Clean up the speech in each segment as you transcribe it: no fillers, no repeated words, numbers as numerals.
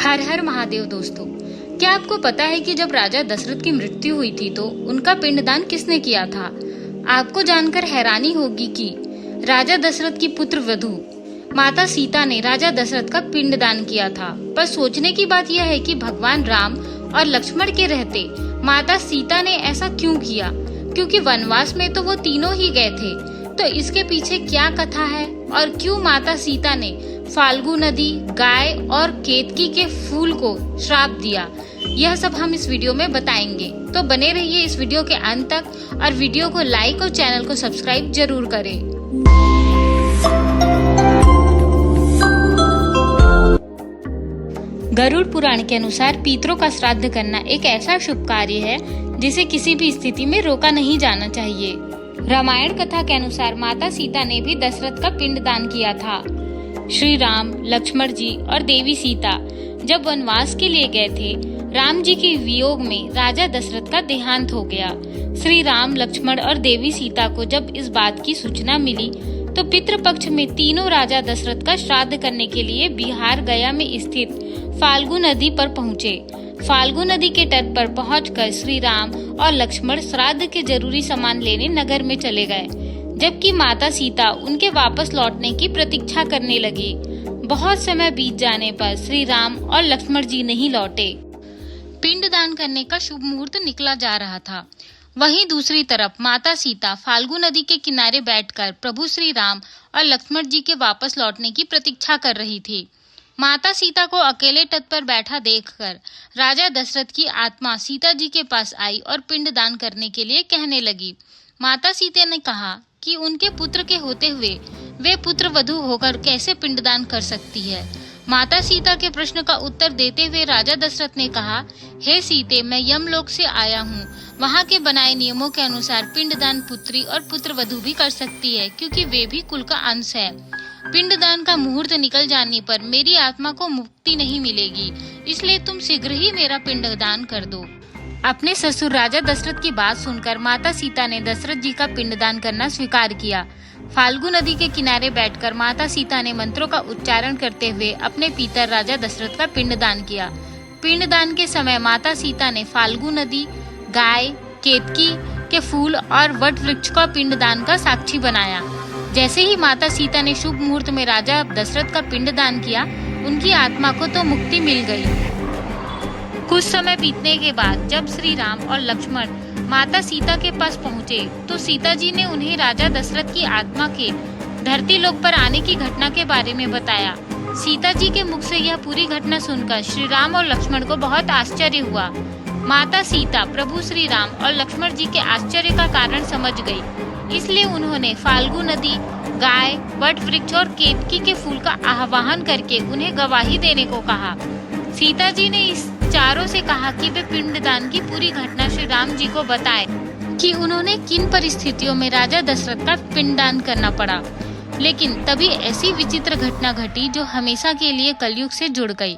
हर हर महादेव दोस्तों, क्या आपको पता है कि जब राजा दशरथ की मृत्यु हुई थी तो उनका पिंडदान किसने किया था? आपको जानकर हैरानी होगी कि राजा दशरथ की पुत्र वधू माता सीता ने राजा दशरथ का पिंडदान किया था। पर सोचने की बात यह है कि भगवान राम और लक्ष्मण के रहते माता सीता ने ऐसा क्यों किया? क्योंकि वनवास में तो वो तीनों ही गए थे। तो इसके पीछे क्या कथा है और क्यों माता सीता ने फाल्गु नदी, गाय और केतकी के फूल को श्राप दिया, यह सब हम इस वीडियो में बताएंगे। तो बने रहिए इस वीडियो के अंत तक और वीडियो को लाइक और चैनल को सब्सक्राइब जरूर करें। गरुड़ पुराण के अनुसार पितरों का श्राद्ध करना एक ऐसा शुभ कार्य है जिसे किसी भी स्थिति में रोका नहीं जाना चाहिए। रामायण कथा के अनुसार माता सीता ने भी दशरथ का पिंडदान किया था। श्री राम, लक्ष्मण जी और देवी सीता जब वनवास के लिए गए थे, राम जी के वियोग में राजा दशरथ का देहांत हो गया। श्री राम, लक्ष्मण और देवी सीता को जब इस बात की सूचना मिली तो पितृपक्ष में तीनों राजा दशरथ का श्राद्ध करने के लिए बिहार गया में स्थित फाल्गु नदी पर पहुँचे। फाल्गु नदी के तट पर पहुंचकर श्री राम और लक्ष्मण श्राद्ध के जरूरी सामान लेने नगर में चले गए, जबकि माता सीता उनके वापस लौटने की प्रतीक्षा करने लगी। बहुत समय बीत जाने पर श्री राम और लक्ष्मण जी नहीं लौटे। पिंडदान करने का शुभ मुहूर्त निकला जा रहा था। वहीं दूसरी तरफ माता सीता फाल्गु नदी के किनारे बैठकर प्रभु श्री राम और लक्ष्मण जी के वापस लौटने की प्रतीक्षा कर रही थी। माता सीता को अकेले तट पर बैठा देखकर राजा दशरथ की आत्मा सीता जी के पास आई और पिंडदान करने के लिए कहने लगी। माता सीता ने कहा कि उनके पुत्र के होते हुए वे पुत्र वधू होकर कैसे पिंडदान कर सकती है। माता सीता के प्रश्न का उत्तर देते हुए राजा दशरथ ने कहा, हे सीते, मैं यमलोक से आया हूँ। वहाँ के बनाए नियमों के अनुसार पिंडदान पुत्री और पुत्र वधू भी कर सकती है, क्योंकि वे भी कुल का अंश है। पिंडदान का मुहूर्त निकल जाने पर मेरी आत्मा को मुक्ति नहीं मिलेगी, इसलिए तुम शीघ्र ही मेरा पिंडदान कर दो। अपने ससुर राजा दशरथ की बात सुनकर माता सीता ने दशरथ जी का पिंडदान करना स्वीकार किया। फाल्गु नदी के किनारे बैठकर माता सीता ने मंत्रों का उच्चारण करते हुए अपने पितर राजा दशरथ का पिंडदान किया। पिंडदान के समय माता सीता ने फाल्गु नदी, गाय, केतकी के फूल और वट वृक्ष का पिंडदान का साक्षी बनाया। जैसे ही माता सीता ने शुभ मुहूर्त में राजा दशरथ का पिंडदान किया, उनकी आत्मा को तो मुक्ति मिल गई। कुछ समय बीतने के बाद जब श्री राम और लक्ष्मण माता सीता के पास पहुँचे तो सीता जी ने उन्हें राजा दशरथ की आत्मा के धरती लोक पर आने की घटना के बारे में बताया। सीता जी के मुख से यह पूरी घटना सुनकर श्री राम और लक्ष्मण को बहुत आश्चर्य हुआ। माता सीता प्रभु श्री राम और लक्ष्मण जी के आश्चर्य का कारण समझ गई, इसलिए उन्होंने फाल्गु नदी, गाय, वट वृक्ष और केतकी के फूल का आह्वान करके उन्हें गवाही देने को कहा। सीता जी ने इस चारों से कहा कि वे पिंडदान की पूरी घटना श्री राम जी को बताए कि उन्होंने किन परिस्थितियों में राजा दशरथ का पिंडदान करना पड़ा। लेकिन तभी ऐसी विचित्र घटना घटी जो हमेशा के लिए कलयुग से जुड़ गई।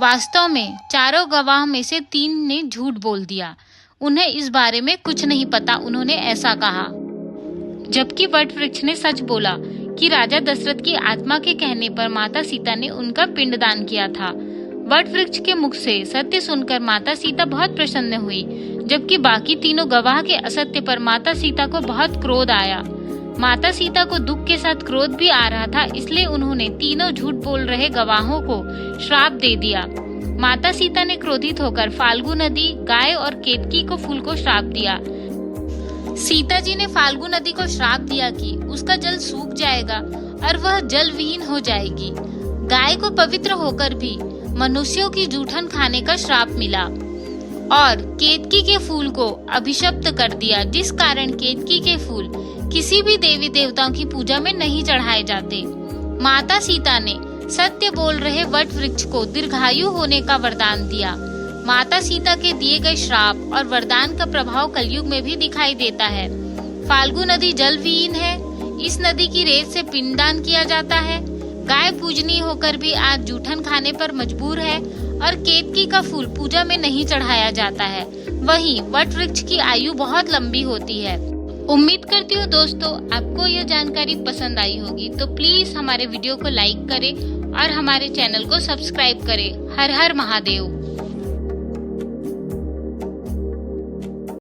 वास्तव में चारों गवाह में से 3 ने झूठ बोल दिया। उन्हें इस बारे में कुछ नहीं पता, उन्होंने ऐसा कहा। जबकि वट वृक्ष ने सच बोला कि राजा दशरथ की आत्मा के कहने पर माता सीता ने उनका पिंडदान किया था। वट वृक्ष के मुख से सत्य सुनकर माता सीता बहुत प्रसन्न हुई, जबकि बाकी तीनों गवाह के असत्य पर माता सीता को बहुत क्रोध आया। माता सीता को दुख के साथ क्रोध भी आ रहा था, इसलिए उन्होंने तीनों झूठ बोल रहे गवाहों को श्राप दे दिया। माता सीता ने क्रोधित होकर फाल्गु नदी, गाय और केतकी को फूल को श्राप दिया। सीता जी ने फाल्गु नदी को श्राप दिया कि उसका जल सूख जाएगा और वह जल विहीन हो जाएगी। गाय को पवित्र होकर भी मनुष्यों की जूठन खाने का श्राप मिला और केतकी के फूल को अभिशप्त कर दिया, जिस कारण केतकी के फूल किसी भी देवी देवताओं की पूजा में नहीं चढ़ाए जाते। माता सीता ने सत्य बोल रहे वट वृक्ष को दीर्घायु होने का वरदान दिया। माता सीता के दिए गए श्राप और वरदान का प्रभाव कलयुग में भी दिखाई देता है। फाल्गु नदी जल विहीन है, इस नदी की रेत से पिंडदान किया जाता है। गाय पूजनीय होकर भी आज जूठन खाने पर मजबूर है और केतकी का फूल पूजा में नहीं चढ़ाया जाता है। वहीं वट वृक्ष की आयु बहुत लंबी होती है। उम्मीद करती हूँ दोस्तों आपको यह जानकारी पसंद आई होगी, तो प्लीज हमारे वीडियो को लाइक करें और हमारे चैनल को सब्सक्राइब करें। हर हर महादेव।